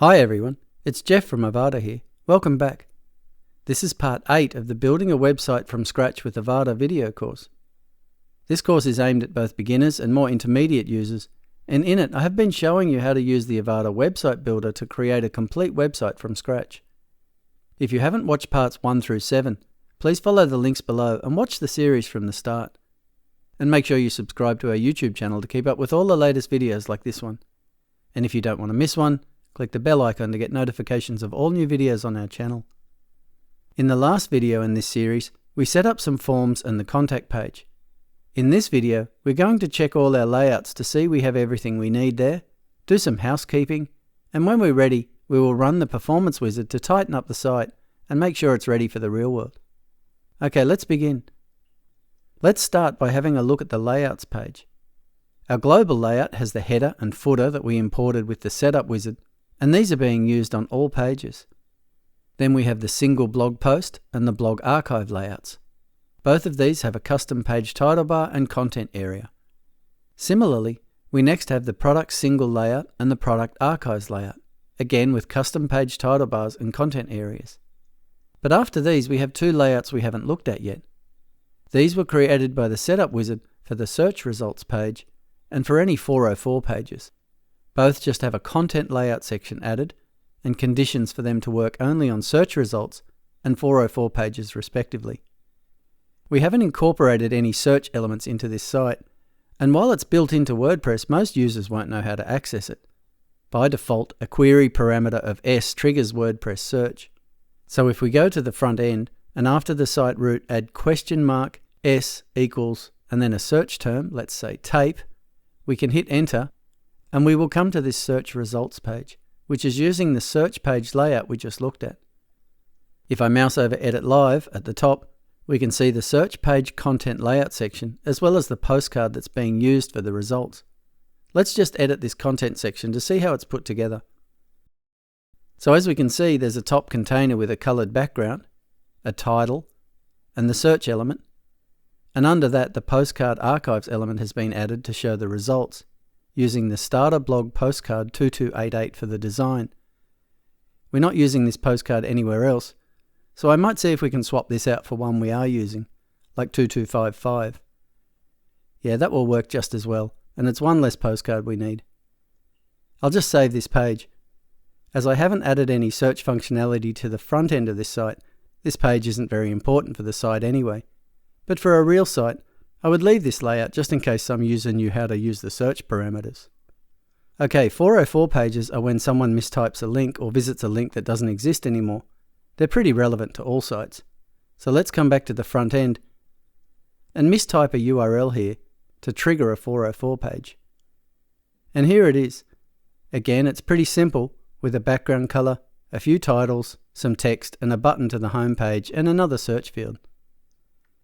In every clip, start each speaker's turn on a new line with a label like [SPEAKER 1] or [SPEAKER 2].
[SPEAKER 1] Hi everyone, it's Jeff from Avada here. Welcome back. This is part 8 of the Building a Website from Scratch with Avada video course. This course is aimed at both beginners and more intermediate users, and in it I have been showing you how to use the Avada website builder to create a complete website from scratch. If you haven't watched parts 1 through 7, please follow the links below and watch the series from the start. And make sure you subscribe to our YouTube channel to keep up with all the latest videos like this one. And if you don't want to miss one, click the bell icon to get notifications of all new videos on our channel. In the last video in this series, we set up some forms and the contact page. In this video, we're going to check all our layouts to see we have everything we need there, do some housekeeping, and when we're ready, we will run the Performance Wizard to tighten up the site and make sure it's ready for the real world. Okay, let's begin. Let's start by having a look at the Layouts page. Our global layout has the header and footer that we imported with the Setup Wizard, and these are being used on all pages. Then we have the single blog post and the blog archive layouts. Both of these have a custom page title bar and content area. Similarly, we next have the product single layout and the product archives layout, again with custom page title bars and content areas. But after these, we have two layouts we haven't looked at yet. These were created by the Setup Wizard for the search results page and for any 404 pages. Both just have a content layout section added and conditions for them to work only on search results and 404 pages respectively. We haven't incorporated any search elements into this site, and while it's built into WordPress, most users won't know how to access it. By default, a query parameter of S triggers WordPress search. So if we go to the front end and after the site root add $S equals and then a search term, let's say tape, we can hit enter and we will come to this search results page, which is using the search page layout we just looked at. If I mouse over Edit Live at the top, we can see the search page content layout section as well as the postcard that's being used for the results. Let's just edit this content section to see how it's put together. So as we can see, there's a top container with a colored background, a title, and the search element, and under that the postcard archives element has been added to show the results, using the starter blog postcard 2288 for the design. We're not using this postcard anywhere else, so I might see if we can swap this out for one we are using, like 2255. Yeah, that will work just as well, and it's one less postcard we need. I'll just save this page. As I haven't added any search functionality to the front end of this site, this page isn't very important for the site anyway. But for a real site, I would leave this layout just in case some user knew how to use the search parameters. Okay, 404 pages are when someone mistypes a link or visits a link that doesn't exist anymore. They're pretty relevant to all sites. So let's come back to the front end and mistype a URL here to trigger a 404 page. And here it is. Again, it's pretty simple with a background color, a few titles, some text and a button to the home page and another search field.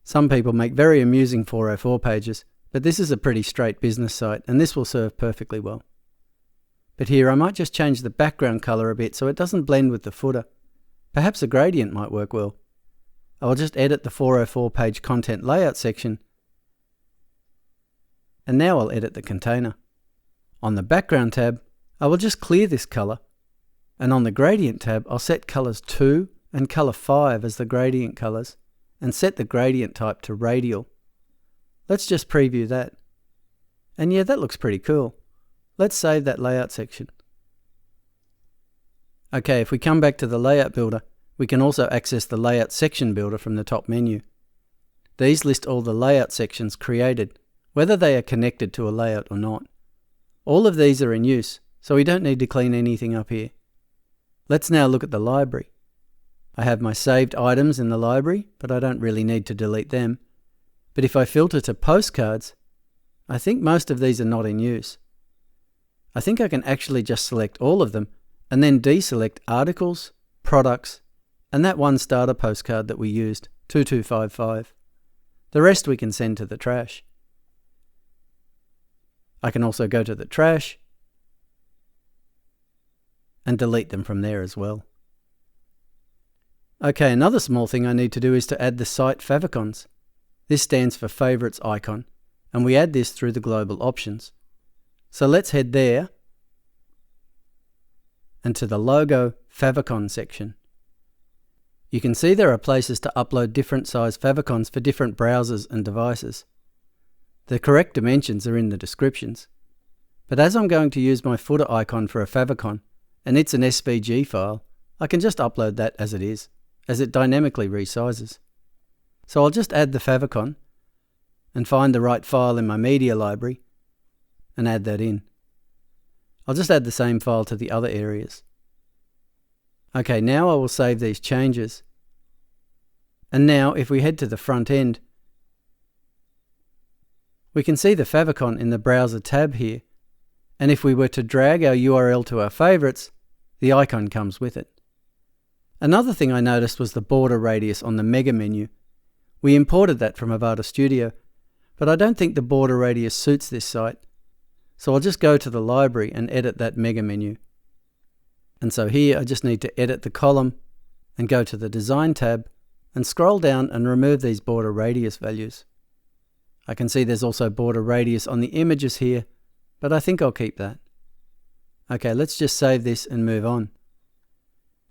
[SPEAKER 1] Some people make very amusing 404 pages, but this is a pretty straight business site and this will serve perfectly well. But here I might just change the background color a bit so it doesn't blend with the footer. Perhaps a gradient might work well. I'll just edit the 404 page content layout section, and now I'll edit the container. On the background tab, I will just clear this color, and on the gradient tab I'll set colors 2 and color 5 as the gradient colors, and set the gradient type to radial. Let's just preview that. And yeah, that looks pretty cool. Let's save that layout section. Okay, if we come back to the layout builder, we can also access the layout section builder from the top menu. These list all the layout sections created, whether they are connected to a layout or not. All of these are in use, so we don't need to clean anything up here. Let's now look at the library. I have my saved items in the library, but I don't really need to delete them. But if I filter to postcards, I think most of these are not in use. I think I can actually just select all of them and then deselect articles, products, and that one starter postcard that we used, 2255. The rest we can send to the trash. I can also go to the trash and delete them from there as well. Okay, another small thing I need to do is to add the site favicons. This stands for favorites icon, and we add this through the global options. So let's head there and to the logo favicon section. You can see there are places to upload different size favicons for different browsers and devices. The correct dimensions are in the descriptions. But as I'm going to use my footer icon for a favicon, and it's an SVG file, I can just upload that as it is, as it dynamically resizes. So I'll just add the favicon, and find the right file in my media library, and add that in. I'll just add the same file to the other areas. Okay, now I will save these changes. And now if we head to the front end, we can see the favicon in the browser tab here, and if we were to drag our URL to our favorites, the icon comes with it. Another thing I noticed was the border radius on the mega menu. We imported that from Avada Studio, but I don't think the border radius suits this site, so I'll just go to the library and edit that mega menu. And so here I just need to edit the column and go to the Design tab and scroll down and remove these border radius values. I can see there's also border radius on the images here, but I think I'll keep that. Okay, let's just save this and move on.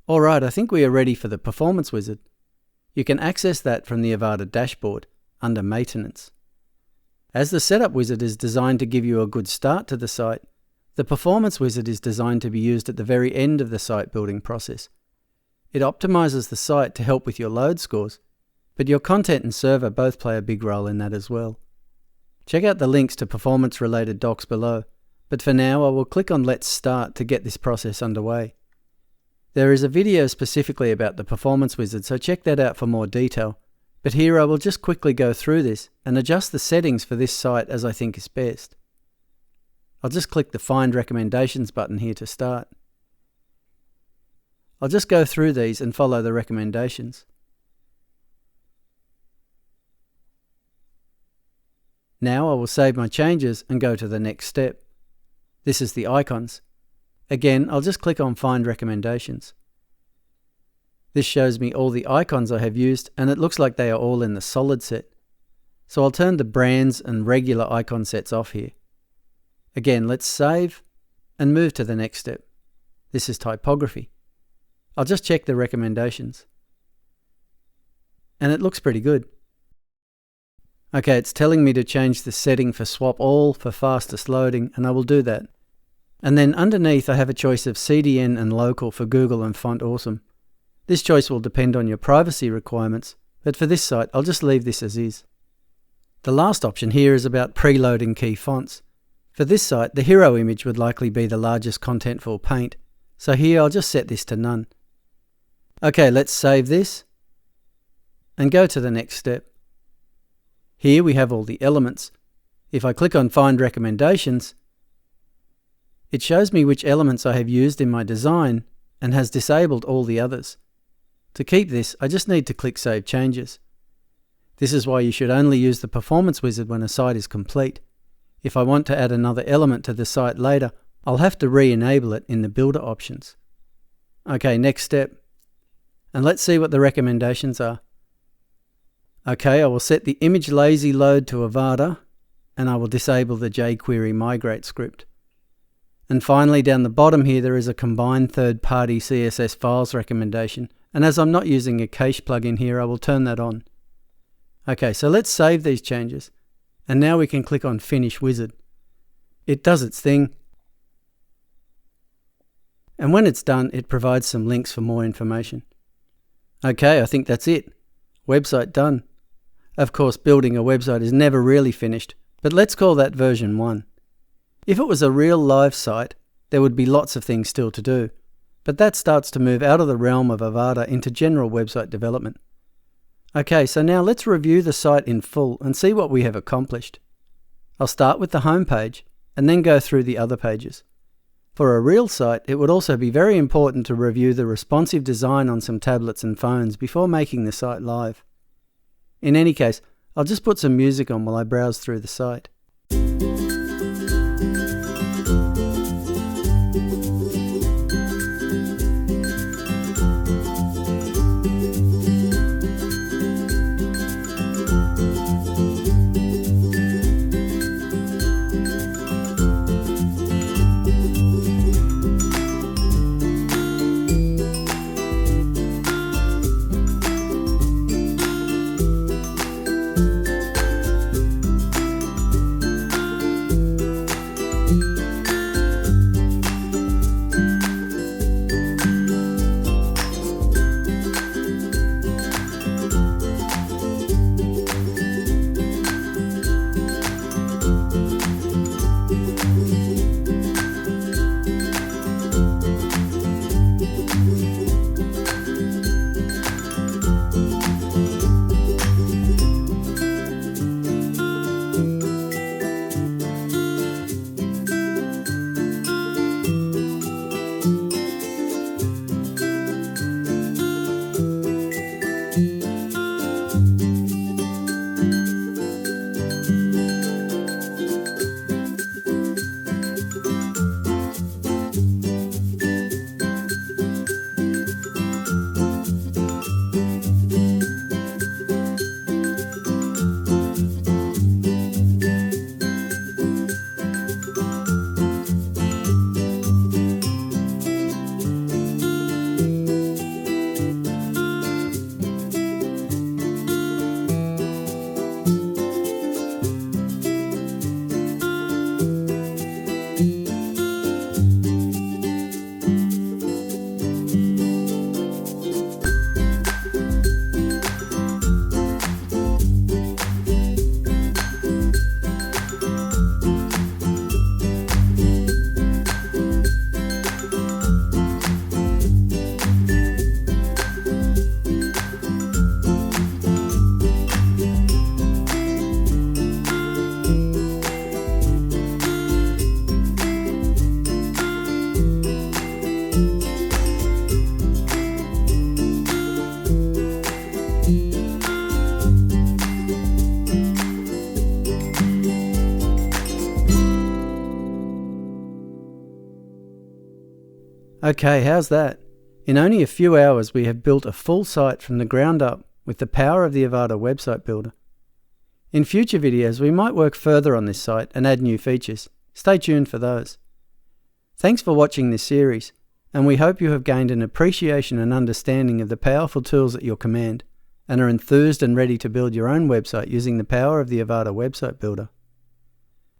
[SPEAKER 1] Alright, I think we are ready for the Performance Wizard. You can access that from the Avada dashboard under Maintenance. As the Setup Wizard is designed to give you a good start to the site, the Performance Wizard is designed to be used at the very end of the site building process. It optimizes the site to help with your load scores, but your content and server both play a big role in that as well. Check out the links to performance-related docs below, but for now I will click on Let's Start to get this process underway. There is a video specifically about the Performance Wizard, so check that out for more detail, but here I will just quickly go through this and adjust the settings for this site as I think is best. I'll just click the Find Recommendations button here to start. I'll just go through these and follow the recommendations. Now I will save my changes and go to the next step. This is the icons. Again, I'll just click on Find Recommendations. This shows me all the icons I have used, and it looks like they are all in the solid set. So I'll turn the brands and regular icon sets off here. Again, let's save and move to the next step. This is typography. I'll just check the recommendations. And it looks pretty good. Okay, it's telling me to change the setting for swap all for fastest loading, and I will do that. And then underneath I have a choice of CDN and local for Google and Font Awesome. This choice will depend on your privacy requirements, but for this site I'll just leave this as is. The last option here is about preloading key fonts. For this site, the hero image would likely be the largest contentful paint, so here I'll just set this to none. Okay, let's save this and go to the next step. Here we have all the elements. If I click on Find Recommendations, it shows me which elements I have used in my design and has disabled all the others. To keep this, I just need to click Save Changes. This is why you should only use the Performance Wizard when a site is complete. If I want to add another element to the site later, I'll have to re-enable it in the Builder options. Okay, next step. And let's see what the recommendations are. Okay, I will set the image lazy load to Avada, and I will disable the jQuery migrate script. And finally, down the bottom here, there is a combined third-party CSS files recommendation, and as I'm not using a cache plugin here, I will turn that on. Okay, so let's save these changes, and now we can click on Finish Wizard. It does its thing, and when it's done, it provides some links for more information. Okay, I think that's it. Website done. Of course, building a website is never really finished, but let's call that version 1. If it was a real live site, there would be lots of things still to do, but that starts to move out of the realm of Avada into general website development. Okay, so now let's review the site in full and see what we have accomplished. I'll start with the home page and then go through the other pages. For a real site, it would also be very important to review the responsive design on some tablets and phones before making the site live. In any case, I'll just put some music on while I browse through the site. Okay, how's that? In only a few hours we have built a full site from the ground up with the power of the Avada website builder. In future videos we might work further on this site and add new features. Stay tuned for those. Thanks for watching this series, and we hope you have gained an appreciation and understanding of the powerful tools at your command, and are enthused and ready to build your own website using the power of the Avada website builder.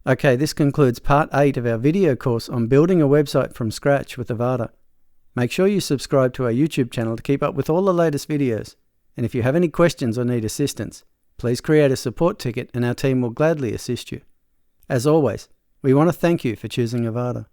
[SPEAKER 1] Okay, this concludes part 8 of our video course on building a website from scratch with Avada. Make sure you subscribe to our YouTube channel to keep up with all the latest videos, and if you have any questions or need assistance, please create a support ticket and our team will gladly assist you. As always, we want to thank you for choosing Avada.